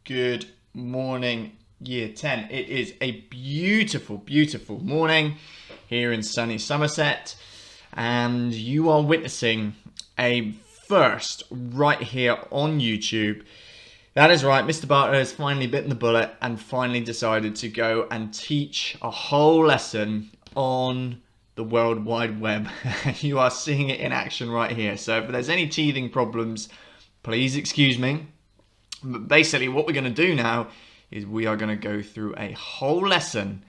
Good morning, Year 10. It is a beautiful, beautiful morning here in sunny Somerset, and you are witnessing a first right here on YouTube. That is right, Mr. Bartlett has finally bitten the bullet and finally decided to go and teach a whole lesson on the World Wide Web. You are seeing it in action right here. So if there's any teething problems, please excuse me. But basically what we're going to do now is we are going to go through a whole lesson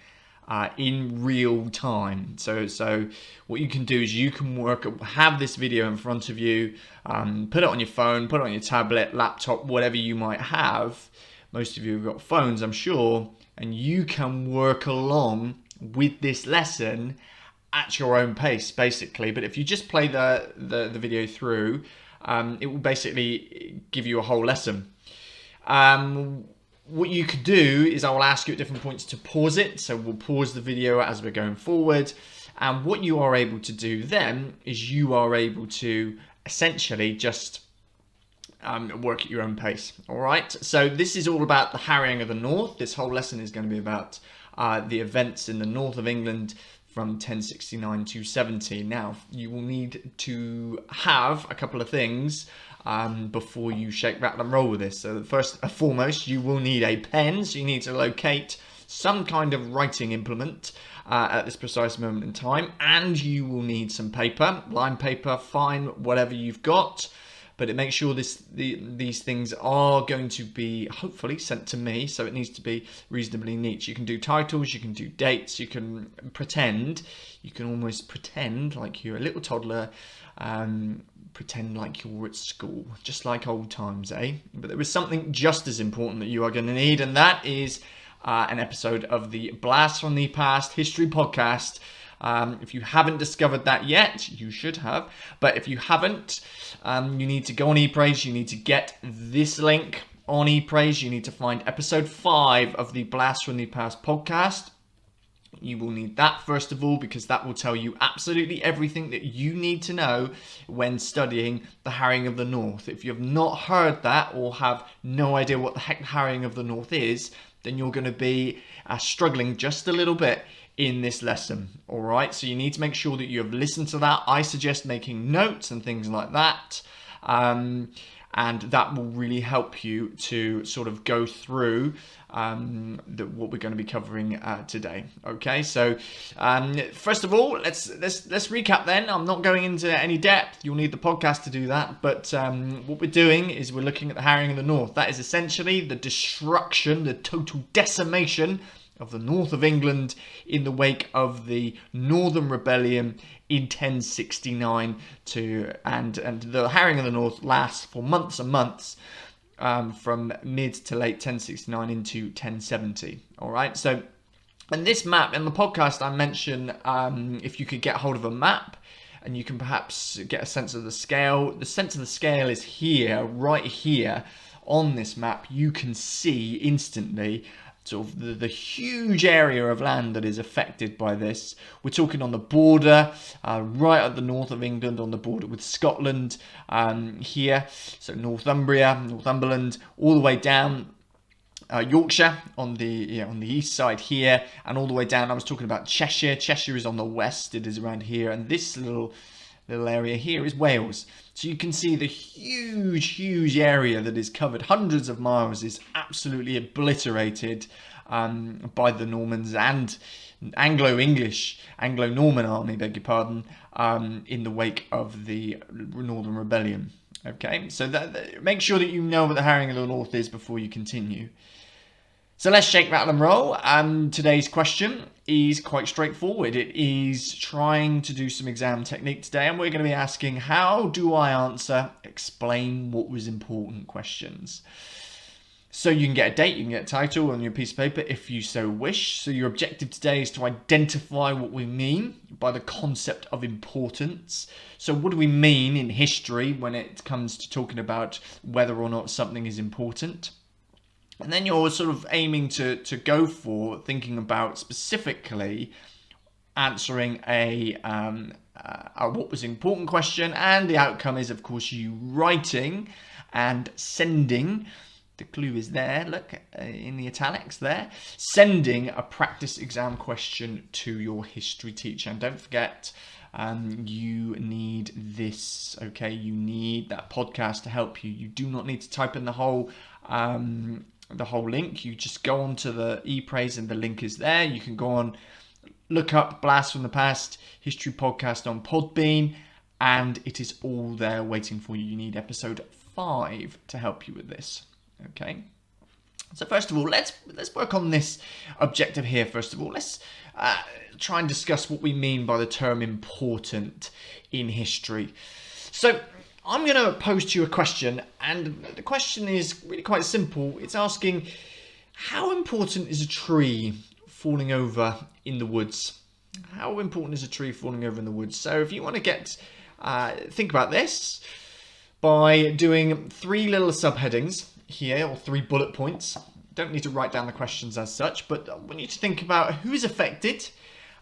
in real time. So what you can do is you can have this video in front of you, put it on your phone, put it on your tablet, laptop, whatever you might have. Most of you have got phones, I'm sure, and you can work along with this lesson at your own pace, basically. But if you just play the video through, it will basically give you a whole lesson. What you could do is I will ask you at different points to pause it. So we'll pause the video as we're going forward. And what you are able to do then is you are able to essentially just work at your own pace. All right. So this is all about the harrying of the North. This whole lesson is going to be about the events in the north of England from 1069 to 70. Now, you will need to have a couple of things before you shake, rattle and roll with this. So first and foremost, you will need a pen. So you need to locate some kind of writing implement at this precise moment in time. And you will need some paper, line paper, fine, whatever you've got. But it makes sure these things are going to be hopefully sent to me, so it needs to be reasonably neat. You can do titles, you can do dates, you can almost pretend like you're a little toddler, pretend like you're at school, just like old times, eh? But there is something just as important that you are going to need, and that is an episode of the Blast from the Past History Podcast. If you haven't discovered that yet, you should have. But if you haven't, you need to go on ePraise. You need to get this link on ePraise. You need to find episode 5 of the Blast from the Past podcast. You will need that first of all, because that will tell you absolutely everything that you need to know when studying the harrying of the North. If you have not heard that or have no idea what the heck the harrying of the North is, then you're going to be struggling just a little bit in this lesson. All right, so you need to make sure that you have listened to that. I suggest making notes and things like that, and that will really help you to sort of go through what we're going to be covering today. Okay, so first of all, let's recap then. I'm not going into any depth. You'll need the podcast to do that. But what we're doing is we're looking at the harrying of the North. That is essentially the destruction, the total decimation of the north of England in the wake of the Northern Rebellion in 1069 and the harrying of the North lasts for months and months from mid to late 1069 into 1070. All right, so in this map in the podcast I mentioned if you could get hold of a map and you can perhaps get a sense of the scale. The sense of the scale is here, right here on this map. You can see instantly sort of the huge area of land that is affected by this. We're talking on the border, right at the north of England, on the border with Scotland here. So Northumberland, all the way down Yorkshire on the east side here, and all the way down. I was talking about Cheshire. Cheshire is on the west. It is around here, and this little area here is Wales. So you can see the huge area that is covered, hundreds of miles, is absolutely obliterated by the Normans and Anglo-Norman army, beg your pardon, in the wake of the Northern Rebellion. Okay, so make sure that you know what the harrying of the North is before you continue. So let's shake, rattle and roll. Today's question is quite straightforward. It is trying to do some exam technique today, and we're going to be asking, how do I answer explain what was important questions? So you can get a date, you can get a title on your piece of paper if you so wish. So your objective today is to identify what we mean by the concept of importance. So what do we mean in history when it comes to talking about whether or not something is important? And then you're sort of aiming to go for thinking about specifically answering a what was important question, and the outcome is, of course, you writing and sending The clue is there, look, in the italics there. Sending a practice exam question to your history teacher. And don't forget, you need this, okay? You need that podcast to help you. You do not need to type in the whole link. You just go onto the ePraise and the link is there. You can go on, look up Blast from the Past History Podcast on Podbean, and it is all there waiting for you. You need episode 5 to help you with this. Okay, so first of all, let's work on this objective here. First of all, let's try and discuss what we mean by the term important in history. So I'm going to pose to you a question, and the question is really quite simple. It's asking, how important is a tree falling over in the woods? How important is a tree falling over in the woods? So if you want to think about this by doing 3 little subheadings here, or 3 bullet points. Don't need to write down the questions as such, but I want you to think about who is affected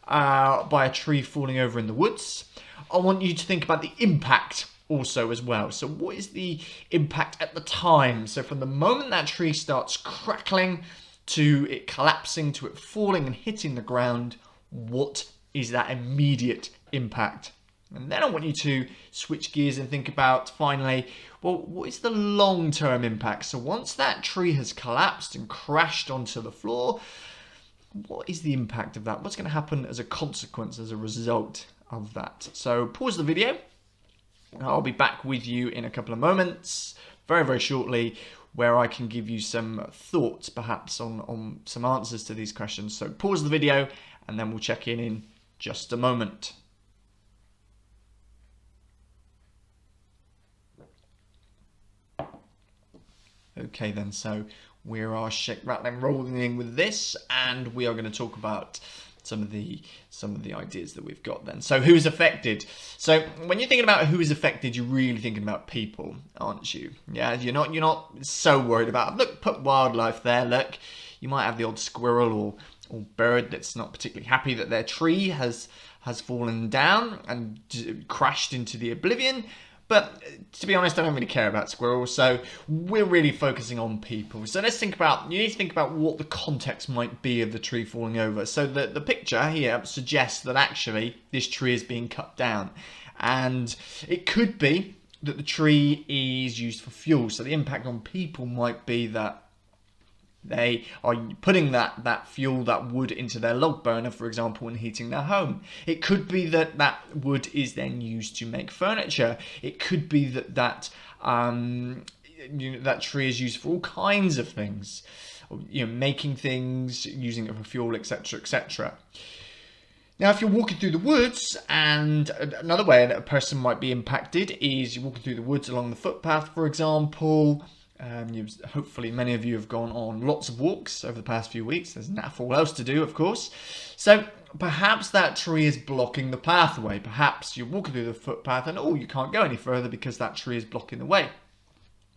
by a tree falling over in the woods. I want you to think about the impact also as well. So what is the impact at the time? So from the moment that tree starts crackling to it collapsing to it falling and hitting the ground, what is that immediate impact? And then I want you to switch gears and think about, finally, well, what is the long-term impact? So once that tree has collapsed and crashed onto the floor, what is the impact of that? What's going to happen as a consequence, as a result of that? So pause the video. I'll be back with you in a couple of moments, very, very shortly, where I can give you some thoughts, perhaps, on some answers to these questions. So pause the video, and then we'll check in just a moment. Okay then, so we are shake, rattling, rolling with this, and we are going to talk about some of the ideas that we've got then. So who's affected? So when you're thinking about who is affected, you're really thinking about people, aren't you? Yeah, you're not so worried about, look, put wildlife there, look. You might have the odd squirrel or bird that's not particularly happy that their tree has fallen down and crashed into the oblivion. But to be honest, I don't really care about squirrels, so we're really focusing on people. So let's think about, you need to think about what the context might be of the tree falling over. So the picture here suggests that actually this tree is being cut down. And it could be that the tree is used for fuel. So the impact on people might be that they are putting that fuel, that wood, into their log burner, for example, and heating their home. It could be that wood is then used to make furniture. It could be that tree is used for all kinds of things, making things, using it for fuel, etc., etc. Now, if you're walking through the woods, and another way a person might be impacted is you're walking through the woods along the footpath, for example. Hopefully many of you have gone on lots of walks over the past few weeks. There's naff all else to do, of course. So perhaps that tree is blocking the pathway. Perhaps you're walking through the footpath and you can't go any further because that tree is blocking the way.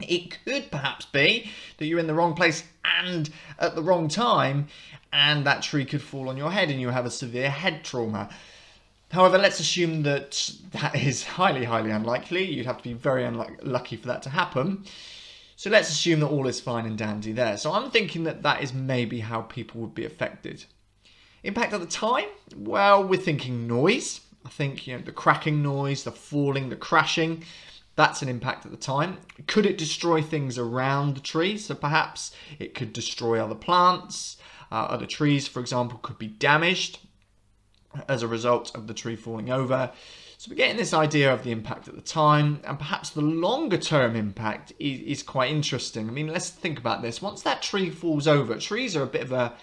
It could perhaps be that you're in the wrong place and at the wrong time, and that tree could fall on your head and you have a severe head trauma. However, let's assume that is highly, highly unlikely. You'd have to be very unlucky for that to happen. So let's assume that all is fine and dandy there. So I'm thinking that is maybe how people would be affected. Impact at the time? Well, we're thinking noise. I think the cracking noise, the falling, the crashing, that's an impact at the time. Could it destroy things around the tree? So perhaps it could destroy other plants. Other trees, for example, could be damaged as a result of the tree falling over. So we're getting this idea of the impact at the time, and perhaps the longer term impact is quite interesting. I mean, let's think about this. Once that tree falls over, trees are a bit of a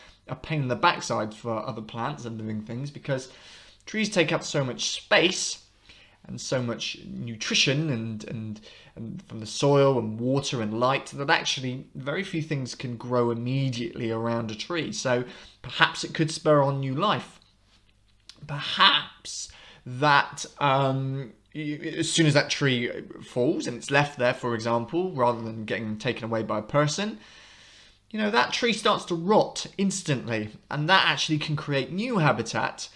pain in the backside for other plants and living things, because trees take up so much space and so much nutrition and from the soil and water and light that actually very few things can grow immediately around a tree. So perhaps it could spur on new life. Perhaps that as soon as that tree falls and it's left there, for example, rather than getting taken away by a person, that tree starts to rot instantly, and that actually can create new habitat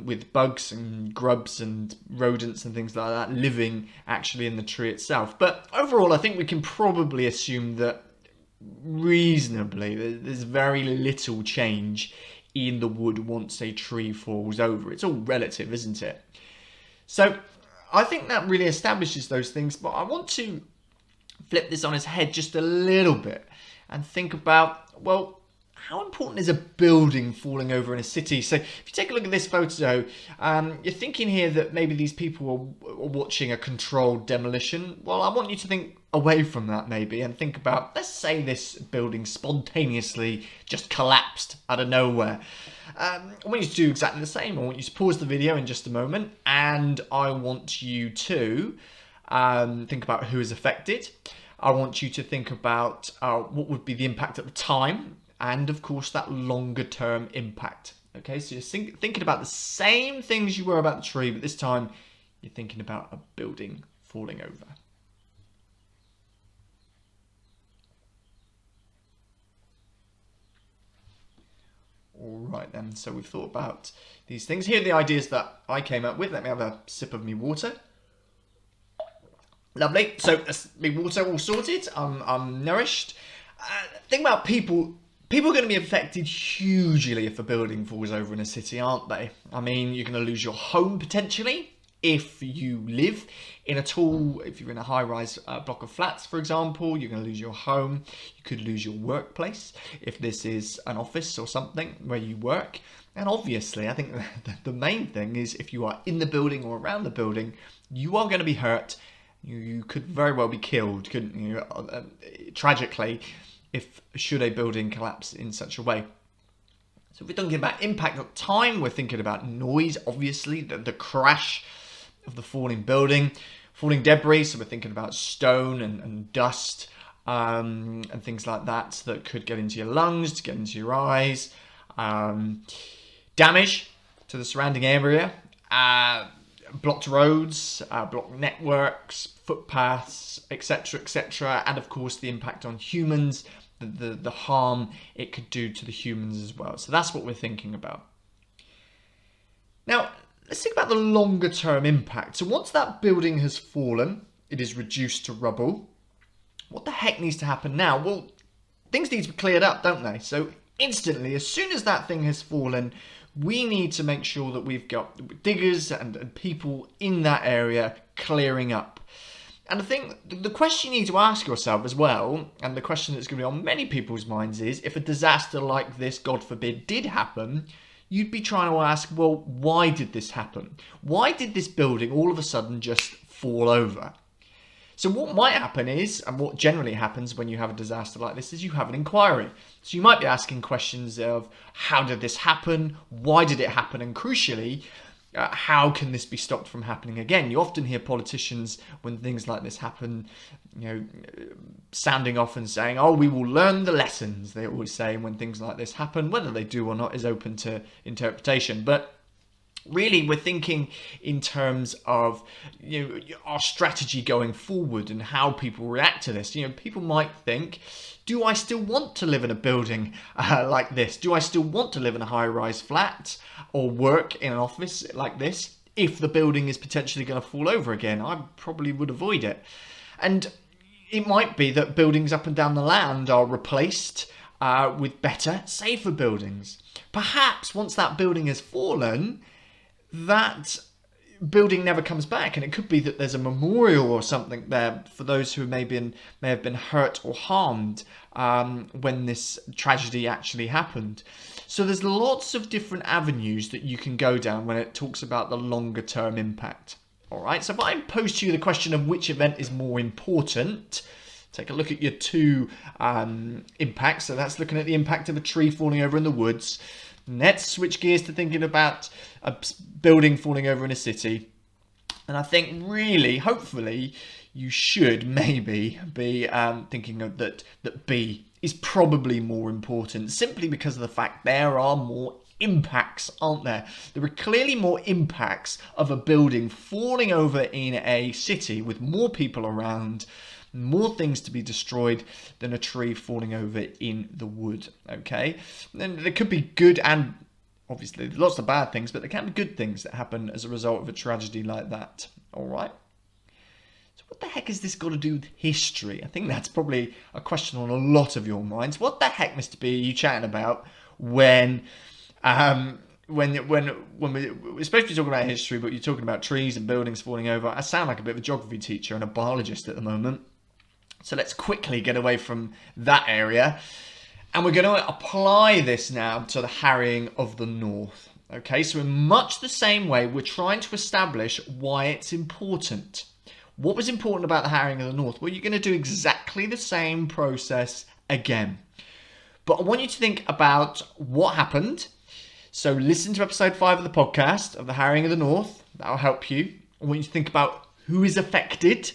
with bugs and grubs and rodents and things like that living actually in the tree itself. But overall, I think we can probably assume that reasonably, there's very little change in the wood once a tree falls over. It's all relative, isn't it? So I think that really establishes those things, but I want to flip this on its head just a little bit and think about, well, how important is a building falling over in a city? So if you take a look at this photo, you're thinking here that maybe these people are watching a controlled demolition. Well, I want you to think away from that maybe and think about, let's say this building spontaneously just collapsed out of nowhere. I want you to do exactly the same. I want you to pause the video in just a moment, and I want you to think about who is affected. I want you to think about what would be the impact at the time, and of course that longer term impact. Okay, so you're thinking about the same things you were about the tree, but this time you're thinking about a building falling over. All right then, so we've thought about these things. Here are the ideas that I came up with. Let me have a sip of my water. Lovely. So that's my water all sorted. I'm nourished. Think about people. People are going to be affected hugely if a building falls over in a city, aren't they? I mean, you're going to lose your home potentially if you live in if you're in a high-rise block of flats, for example. You're going to lose your home. You could lose your workplace if this is an office or something where you work. And obviously, I think the main thing is if you are in the building or around the building, you are going to be hurt. You could very well be killed, couldn't you? Tragically, should a building collapse in such a way. So if we're thinking about impact at time, we're thinking about noise, obviously, the crash of the falling building, falling debris, so we're thinking about stone and dust and things like that could get into your lungs, to get into your eyes, damage to the surrounding area, blocked roads, blocked networks, footpaths, etc., etc., and of course the impact on humans, the harm it could do to the humans as well. So that's what we're thinking about. Now, let's think about the longer term impact. So once that building has fallen, it is reduced to rubble. What the heck needs to happen now? Well, things need to be cleared up, don't they? So instantly, as soon as that thing has fallen, we need to make sure that we've got diggers and people in that area clearing up. And I think the question you need to ask yourself as well, and the question that's going to be on many people's minds is, if a disaster like this, God forbid, did happen, you'd be trying to ask, well, why did this happen? Why did this building all of a sudden just fall over? So what might happen is, and what generally happens when you have a disaster like this, is you have an inquiry. So you might be asking questions of, how did this happen? Why did it happen? And crucially, how can this be stopped from happening again? You often hear politicians, when things like this happen, sounding off and saying, oh, we will learn the lessons. They always say when things like this happen. Whether they do or not is open to interpretation. But really, we're thinking in terms of our strategy going forward and how people react to this. People might think, do I still want to live in a building like this? Do I still want to live in a high-rise flat or work in an office like this? If the building is potentially going to fall over again, I probably would avoid it. And it might be that buildings up and down the land are replaced with better, safer buildings. Perhaps once that building has fallen, that building never comes back, and it could be that there's a memorial or something there for those who may have been hurt or harmed when this tragedy actually happened. So there's lots of different avenues that you can go down when it talks about the longer term impact. All right, so if I pose to you the question of which event is more important, take a look at your two impacts. So that's looking at the impact of a tree falling over in the woods. Let's switch gears to thinking about a building falling over in a city. And I think really, hopefully, you should maybe be thinking of that B is probably more important, simply because of the fact there are more impacts, aren't there? There are clearly more impacts of a building falling over in a city with more people around, more things to be destroyed than a tree falling over in the wood, okay? And there could be good and obviously lots of bad things, but there can be good things that happen as a result of a tragedy like that, all right? So what the heck has this got to do with history? I think that's probably a question on a lot of your minds. What the heck, Mr. B, are you chatting about when we, especially talking about history, but you're talking about trees and buildings falling over? I sound like a bit of a geography teacher and a biologist at the moment. So let's quickly get away from that area. And we're going to apply this now to the harrying of the North. Okay, so in much the same way, we're trying to establish why it's important. What was important about the harrying of the North? Well, you're going to do exactly the same process again. But I want you to think about what happened. So listen to episode 5 of the podcast of the harrying of the North. That'll help you. I want you to think about who is affected.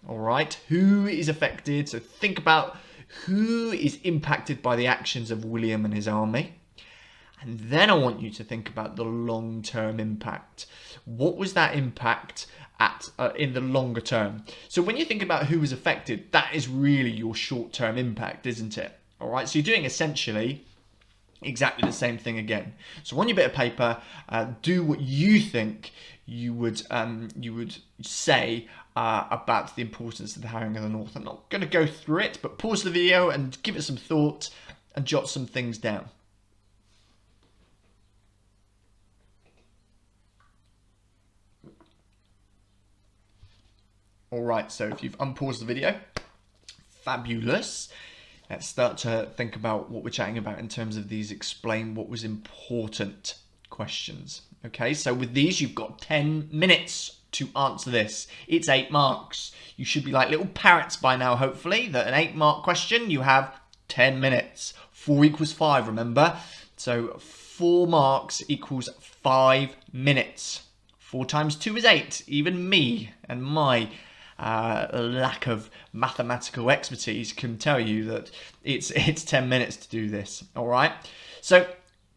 All right, who is affected? So think about who is impacted by the actions of William and his army. And then I want you to think about the long-term impact. What was that impact in the longer term? So when you think about who was affected, that is really your short-term impact, isn't it? All right, so you're doing essentially exactly the same thing again. So on your bit of paper, do what you think you would say about the importance of the harrying of the North. I'm not going to go through it, but pause the video and give it some thought and jot some things down. All right, so if you've unpaused the video, fabulous. Let's start to think about what we're chatting about in terms of these explain what was important questions. Okay, so with these, you've got 10 minutes to answer this. It's 8 marks. You should be like little parrots by now, hopefully, that an 8-mark question, you have 10 minutes. 4 equals 5, remember? So 4 marks equals 5 minutes. 4 times 2 is 8. Even me and my lack of mathematical expertise can tell you that it's 10 minutes to do this. All right. So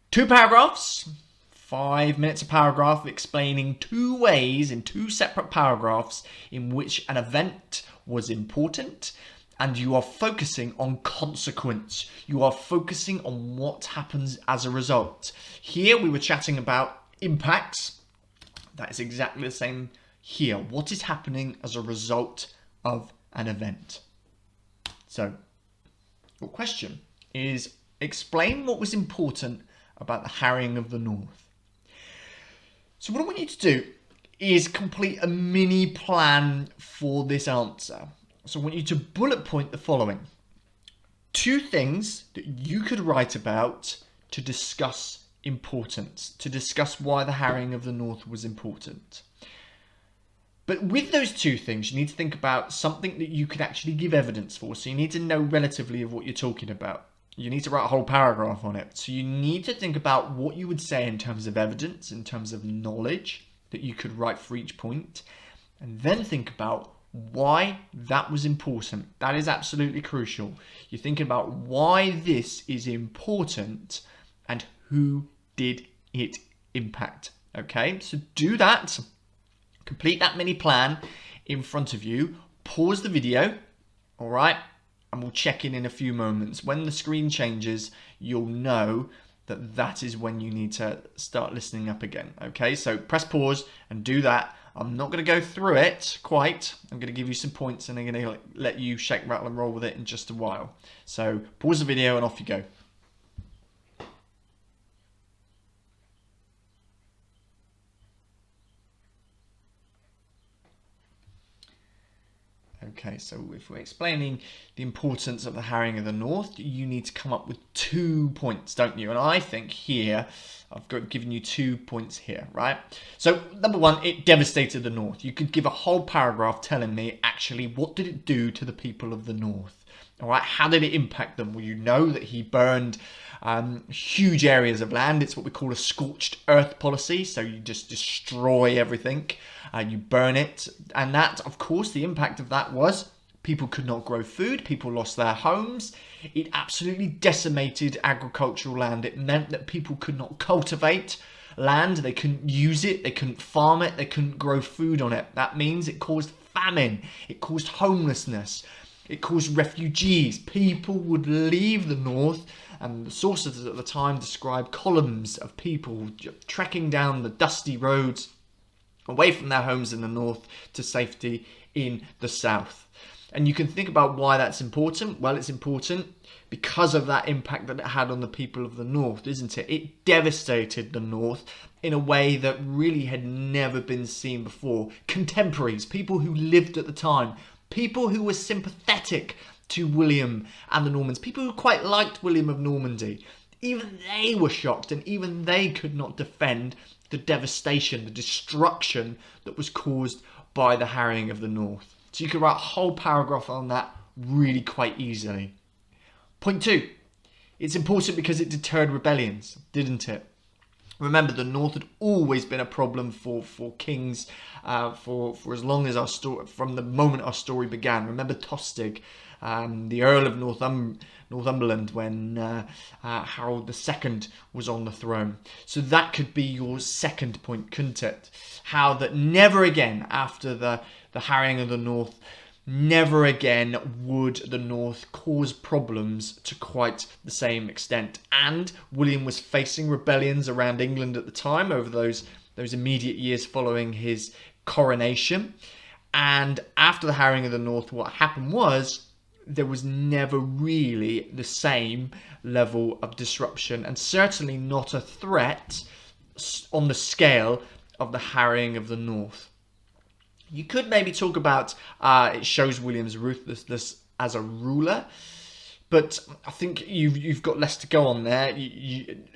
2 paragraphs, 5 minutes a paragraph, explaining 2 ways in 2 separate paragraphs in which an event was important, and you are focusing on consequence. You are focusing on what happens as a result. Here we were chatting about impacts. That is exactly the same here. What is happening as a result of an event? So, your question is, explain what was important about the harrying of the North. So what I want you to do is complete a mini plan for this answer. So I want you to bullet point the following. 2 things that you could write about to discuss importance, to discuss why the harrying of the North was important. But with those 2 things, you need to think about something that you could actually give evidence for. So you need to know relatively of what you're talking about. You need to write a whole paragraph on it. So you need to think about what you would say in terms of evidence, in terms of knowledge that you could write for each point. And then think about why that was important. That is absolutely crucial. You're thinking about why this is important and who did it impact. Okay, so do that. Complete that mini plan in front of you. Pause the video, all right? And we'll check in a few moments. When the screen changes, you'll know that that is when you need to start listening up again, okay? So press pause and do that. I'm not going to go through it quite. I'm going to give you some points and I'm going to let you shake, rattle and roll with it in just a while. So pause the video and off you go. Okay, so if we're explaining the importance of the harrying of the North, you need to come up with 2 points, don't you? And I think here, I've given you 2 points here, right? So, number 1, it devastated the North. You could give a whole paragraph telling me, actually, what did it do to the people of the North? All right, how did it impact them? Well, you know that he burned huge areas of land. It's what we call a scorched earth policy. So you just destroy everything. You burn it. And that, of course, the impact of that was people could not grow food. People lost their homes. It absolutely decimated agricultural land. It meant that people could not cultivate land. They couldn't use it. They couldn't farm it. They couldn't grow food on it. That means it caused famine. It caused homelessness. It caused refugees. People would leave the North, and the sources at the time describe columns of people trekking down the dusty roads away from their homes in the North to safety in the south. And you can think about why that's important. Well, it's important because of that impact that it had on the people of the north, isn't it? It devastated the north in a way that really had never been seen before. Contemporaries, people who lived at the time, people who were sympathetic to William and the Normans, people who quite liked William of Normandy, even they were shocked, and even they could not defend the devastation, the destruction that was caused by the harrying of the north. So you could write a whole paragraph on that really quite easily. Point 2, it's important because it deterred rebellions, didn't it? Remember, the north had always been a problem for kings for as long as our story, from the moment our story began. Remember Tostig, the Earl of Northumberland, when Harold II was on the throne. So that could be your second point, couldn't it? How that never again, after the harrying of the north, never again would the north cause problems to quite the same extent. And William was facing rebellions around England at the time over those immediate years following his coronation. And after the harrying of the north, what happened was there was never really the same level of disruption, and certainly not a threat on the scale of the harrying of the north. You could maybe talk about it shows William's ruthlessness as a ruler, but I think you've got less to go on there.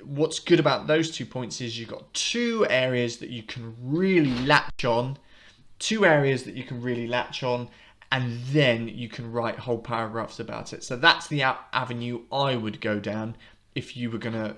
What's good about those 2 points is you've got 2 areas that you can really latch on, and then you can write whole paragraphs about it. So that's the avenue I would go down if you were going to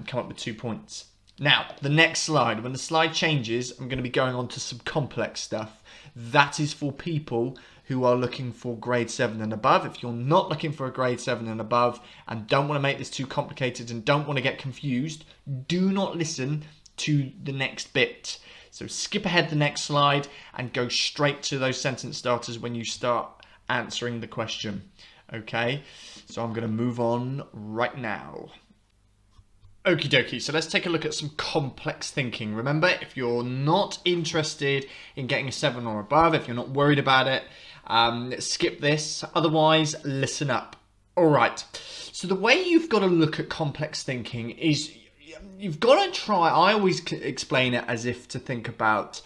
come up with 2 points. Now, the next slide, when the slide changes, I'm going to be going on to some complex stuff. That is for people who are looking for grade 7 and above. If you're not looking for a grade 7 and above and don't want to make this too complicated and don't want to get confused, do not listen to the next bit. So skip ahead the next slide and go straight to those sentence starters when you start answering the question. Okay, so I'm going to move on right now. Okie dokie, so let's take a look at some complex thinking. Remember, if you're not interested in getting a 7 or above, if you're not worried about it, skip this. Otherwise, listen up. All right, so the way you've got to look at complex thinking is you've got to try, I always explain it as if to think about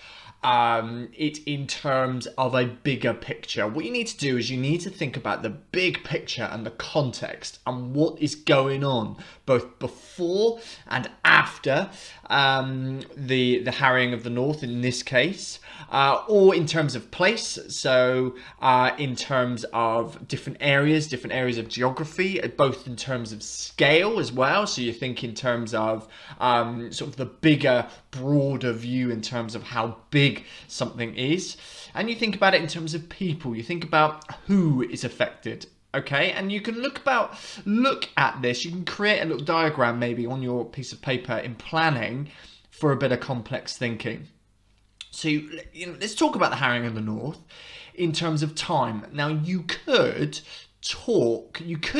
it in terms of a bigger picture. What you need to do is you need to think about the big picture and the context and what is going on both before and after the harrying of the north in this case, or in terms of place. So in terms of different areas of geography, both in terms of scale as well. So you think in terms of sort of the bigger, broader view in terms of how big something is, and you think about it in terms of people. You think about who is affected. Okay, and you can look at this. You can create a little diagram maybe on your piece of paper in planning for a bit of complex thinking. So let's talk about the harrying of the north in terms of time. Now you could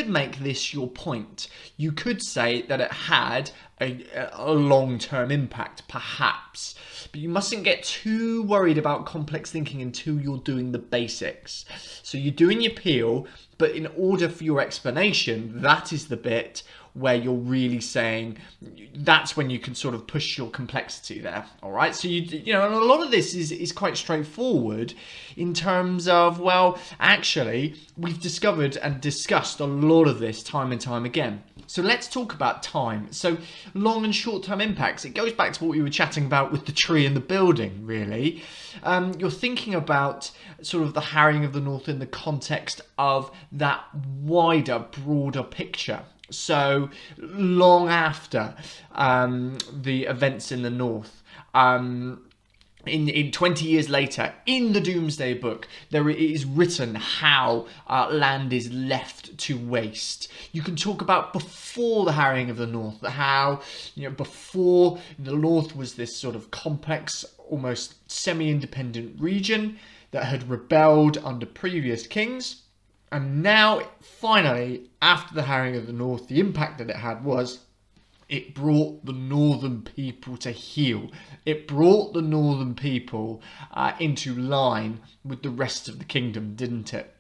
make this your point. You could say that it had a long-term impact, perhaps, but you mustn't get too worried about complex thinking until you're doing the basics. So you're doing your peel, but in order for your explanation, that is the bit where you're really saying, that's when you can sort of push your complexity there. All right, so you know, and a lot of this is quite straightforward in terms of, well, actually we've discovered and discussed a lot of this time and time again. So let's talk about time. So long and short-term impacts. It goes back to what we were chatting about with the tree and the building, really. You're thinking about sort of the harrying of the north in the context of that wider, broader picture. So long after the events in the north, in 20 years later, in the Doomsday Book, there is written how land is left to waste. You can talk about before the harrying of the north, how, you know, before the north was this sort of complex, almost semi-independent region that had rebelled under previous kings. And now, finally, after the harrying of the north, the impact that it had was It brought the northern people to heel. It brought the northern people into line with the rest of the kingdom, didn't it?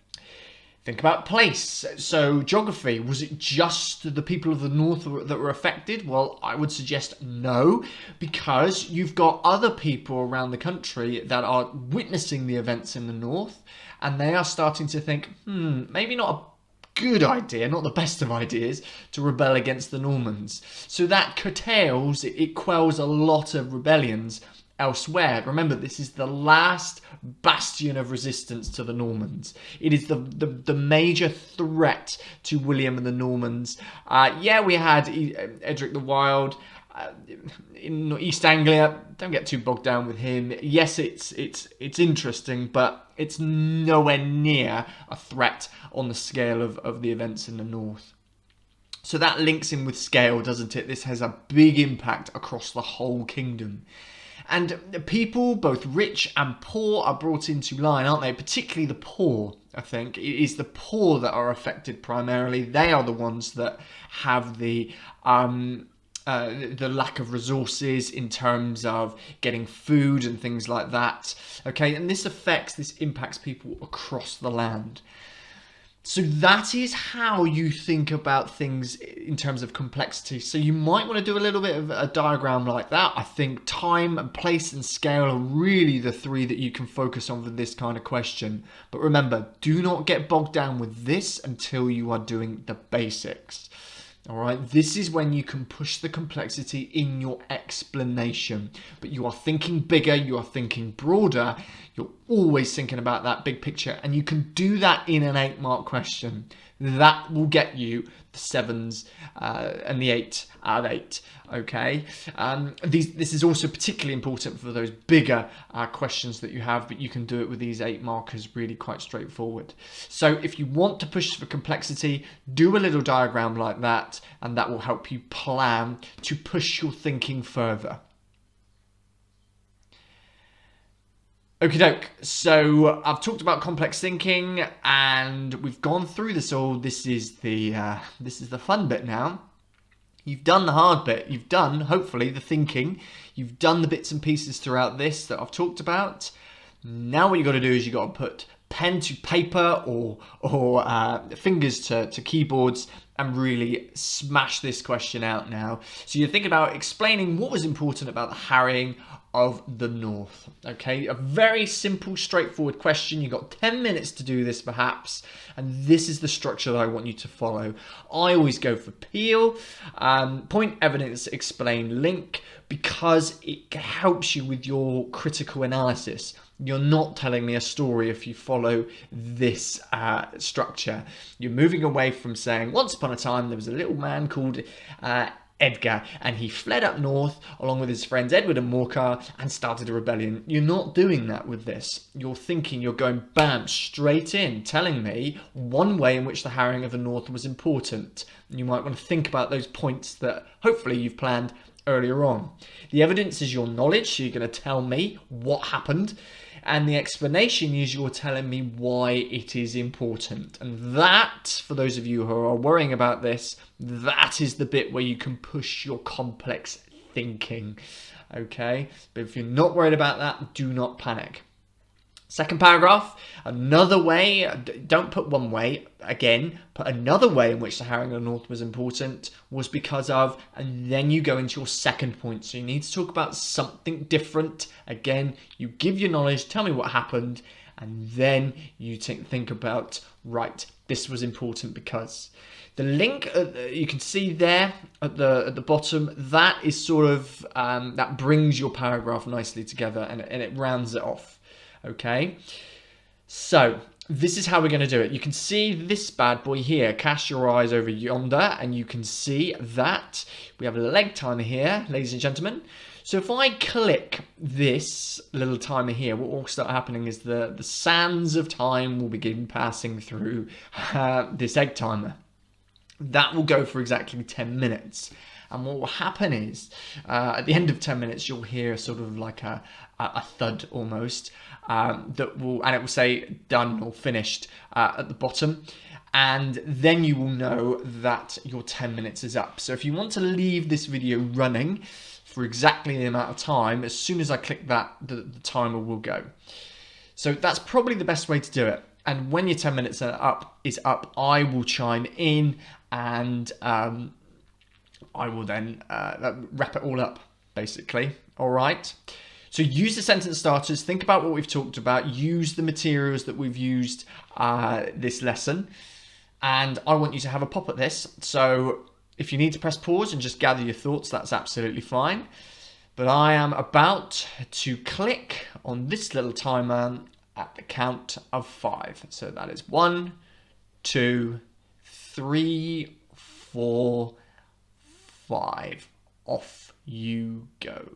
Think about place. So geography, was it just the people of the north that were affected? Well, I would suggest no, because you've got other people around the country that are witnessing the events in the north, and they are starting to think, maybe not a good idea, not the best of ideas, to rebel against the Normans. So that curtails, it quells a lot of rebellions elsewhere. Remember, this is the last bastion of resistance to the Normans. It is the major threat to William and the Normans. We had Edric the Wild in East Anglia. Don't get too bogged down with him. Yes, it's interesting, but it's nowhere near a threat on the scale of the events in the north. So that links in with scale, doesn't it? This has a big impact across the whole kingdom. And people, both rich and poor, are brought into line, aren't they? Particularly the poor, I think. It is the poor that are affected primarily. They are the ones that have the lack of resources in terms of getting food and things like that. Okay, and this impacts people across the land. So that is how you think about things in terms of complexity. So you might want to do a little bit of a diagram like that. I think time and place and scale are really the three that you can focus on for this kind of question. But remember, do not get bogged down with this until you are doing the basics. All right, this is when you can push the complexity in your explanation, but you are thinking bigger, you are thinking broader, you're always thinking about that big picture, and you can do that in an 8-mark question. That will get you the 7s and the 8 out of 8, okay? This is also particularly important for those bigger questions that you have, but you can do it with these 8 markers really quite straightforward. So if you want to push for complexity, do a little diagram like that, and that will help you plan to push your thinking further. Okie doke, so I've talked about complex thinking and we've gone through this all. This is the fun bit now. You've done the hard bit. You've done, hopefully, the thinking. You've done the bits and pieces throughout this that I've talked about. Now what you've got to do is you've got to put pen to paper or fingers to keyboards and really smash this question out now. So you're thinking about explaining what was important about the harrying of the North. Okay, a very simple, straightforward question. You've got 10 minutes to do this perhaps, and this is the structure that I want you to follow. I always go for Peel, point, evidence, explain, link, because it helps you with your critical analysis. You're not telling me a story if you follow this structure. You're moving away from saying, once upon a time there was a little man called Edgar, and he fled up north along with his friends Edward and Morcar and started a rebellion. You're not doing that with this. You're thinking, you're going bam, straight in, telling me one way in which the harrying of the North was important. You might want to think about those points that hopefully you've planned earlier on. The evidence is your knowledge, so you're going to tell me what happened. And the explanation is you're telling me why it is important. And that, for those of you who are worrying about this, that is the bit where you can push your complex thinking. Okay? But if you're not worried about that, do not panic. Second paragraph, another way, don't put one way, again, put another way in which the harrying of the North was important was because of, and then you go into your second point. So you need to talk about something different. Again, you give your knowledge, tell me what happened, and then you think about, right, this was important because. The link you can see there at the bottom, that is sort of, that brings your paragraph nicely together and it rounds it off. Okay, so this is how we're going to do it. You can see this bad boy here. Cast your eyes over yonder and you can see that we have a leg timer here, ladies and gentlemen. So if I click this little timer here, what will start happening is the sands of time will begin passing through this egg timer. That will go for exactly 10 minutes. And what will happen is, at the end of 10 minutes, you'll hear sort of like a thud almost. and it will say done or finished at the bottom. And then you will know that your 10 minutes is up. So if you want to leave this video running for exactly the amount of time, as soon as I click that, the timer will go. So that's probably the best way to do it. And when your 10 minutes is up, I will chime in and I will then wrap it all up, basically. All right. So use the sentence starters, think about what we've talked about, use the materials that we've used this lesson, and I want you to have a pop at this. So if you need to press pause and just gather your thoughts, that's absolutely fine. But I am about to click on this little timer at the count of 5. So that is 1, 2, 3, 4, 5. Off you go.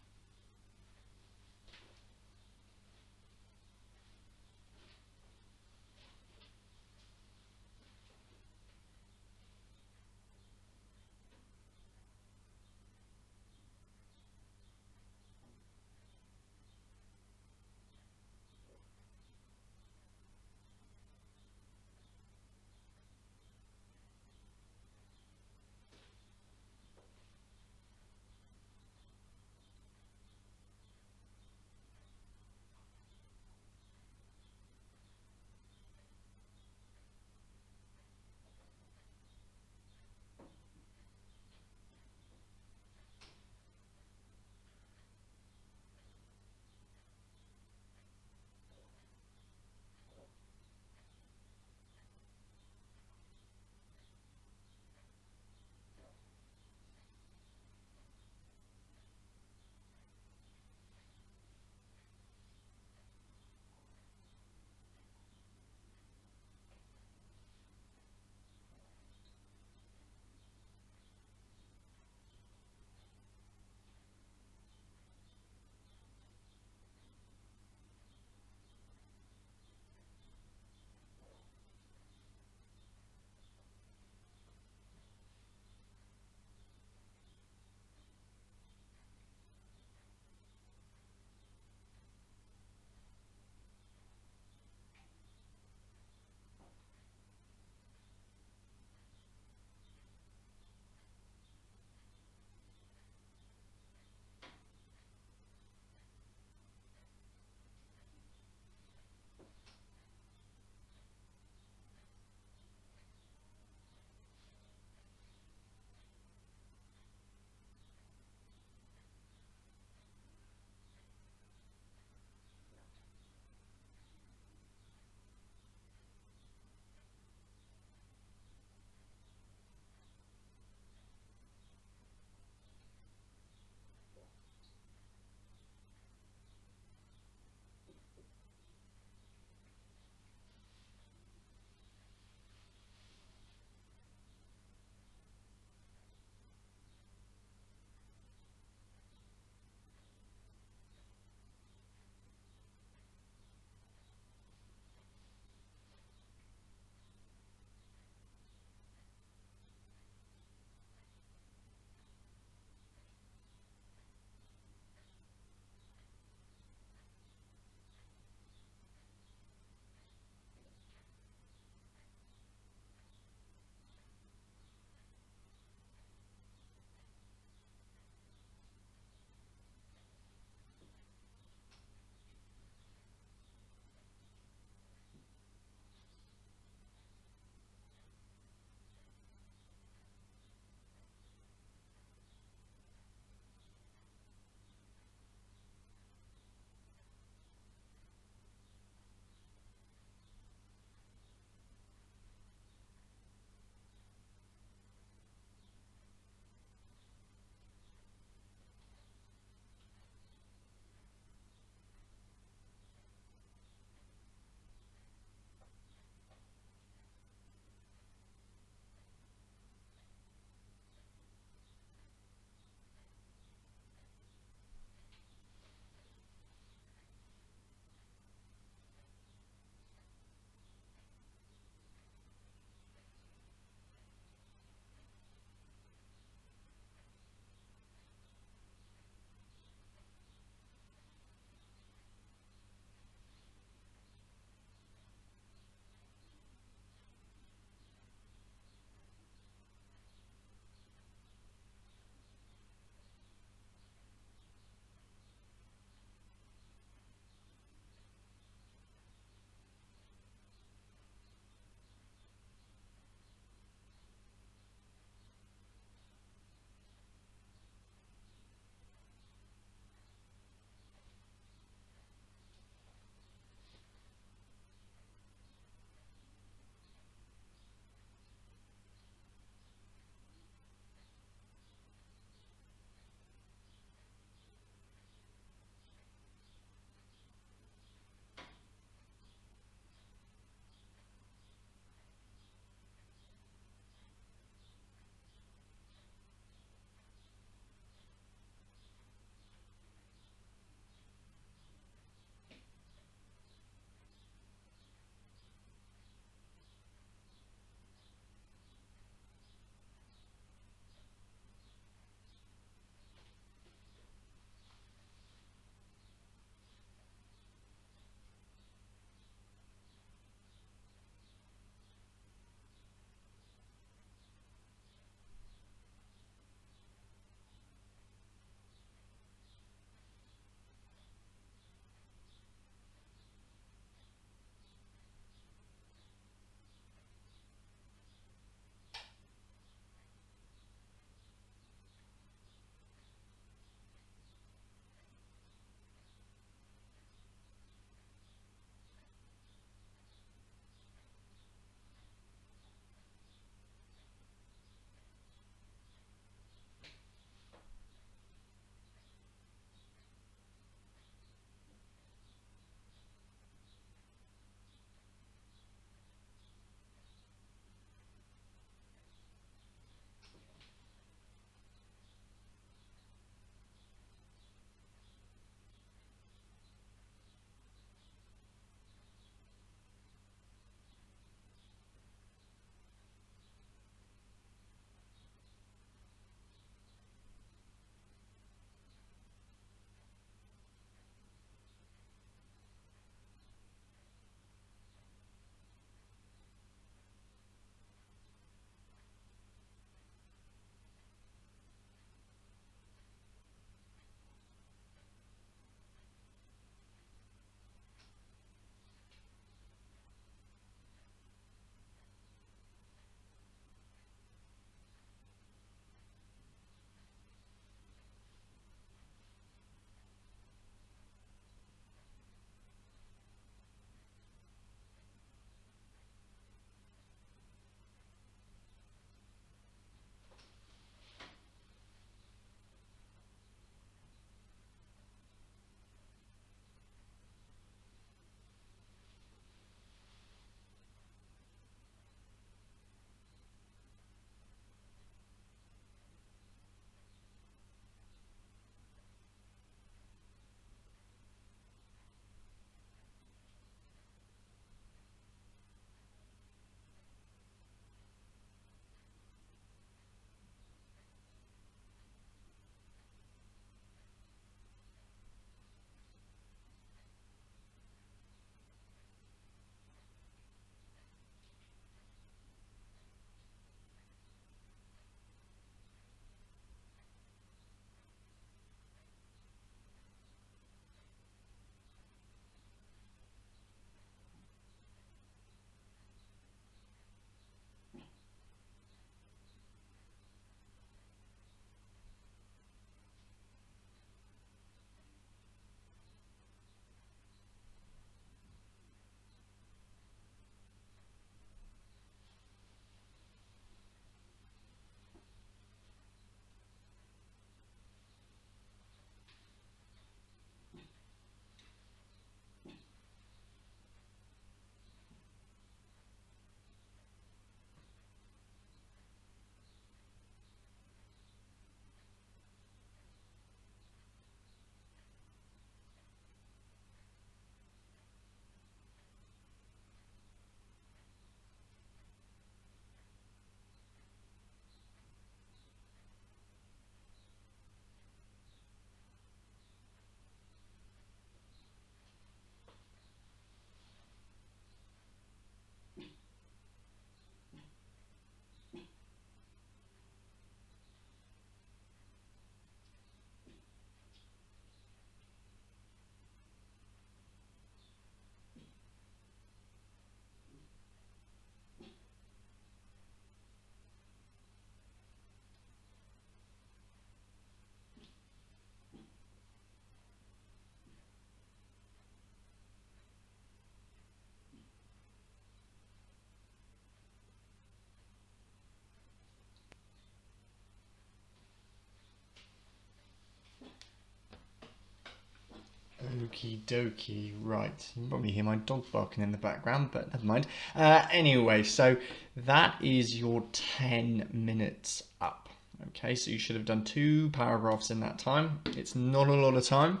Okie dokie, right. You can probably hear my dog barking in the background, but never mind. Anyway, so that is your 10 minutes up. Okay, so you should have done 2 paragraphs in that time. It's not a lot of time,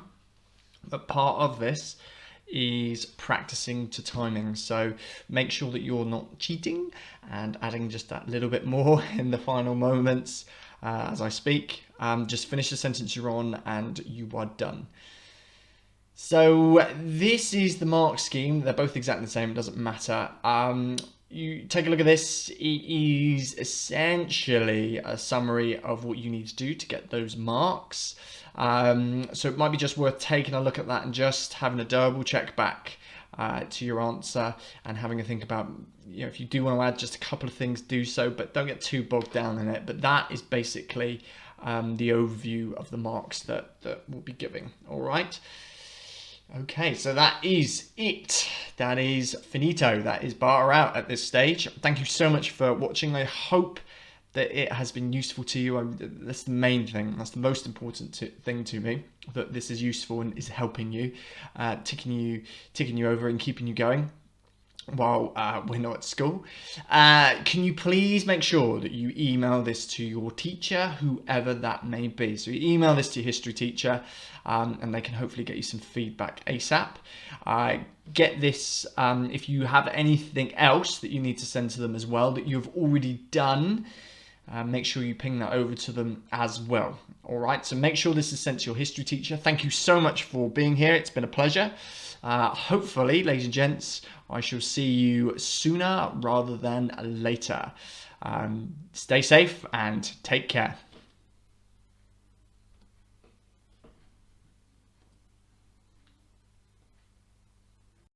but part of this is practicing to timing. So make sure that you're not cheating and adding just that little bit more in the final moments as I speak. Just finish the sentence you're on and you are done. So this is the mark scheme. They're both exactly the same. It doesn't matter. You take a look at this. It is essentially a summary of what you need to do to get those marks. So it might be just worth taking a look at that and just having a double check back to your answer and having a think about, if you do want to add just a couple of things, do so, but don't get too bogged down in it. But that is basically the overview of the marks that we'll be giving. All right. Okay, so that is it. That is finito. That is bar out at this stage. Thank you so much for watching. I hope that it has been useful to you. That's the main thing. That's the most important thing to me, that this is useful and is helping you, ticking you over and keeping you going while we're not at school. Can you please make sure that you email this to your teacher, whoever that may be? So you email this to your history teacher and they can hopefully get you some feedback ASAP. Get this, if you have anything else that you need to send to them as well that you've already done, make sure you ping that over to them as well. All right, so make sure this is sent to your history teacher. Thank you so much for being here. It's been a pleasure. Hopefully, ladies and gents, I shall see you sooner rather than later. Stay safe and take care.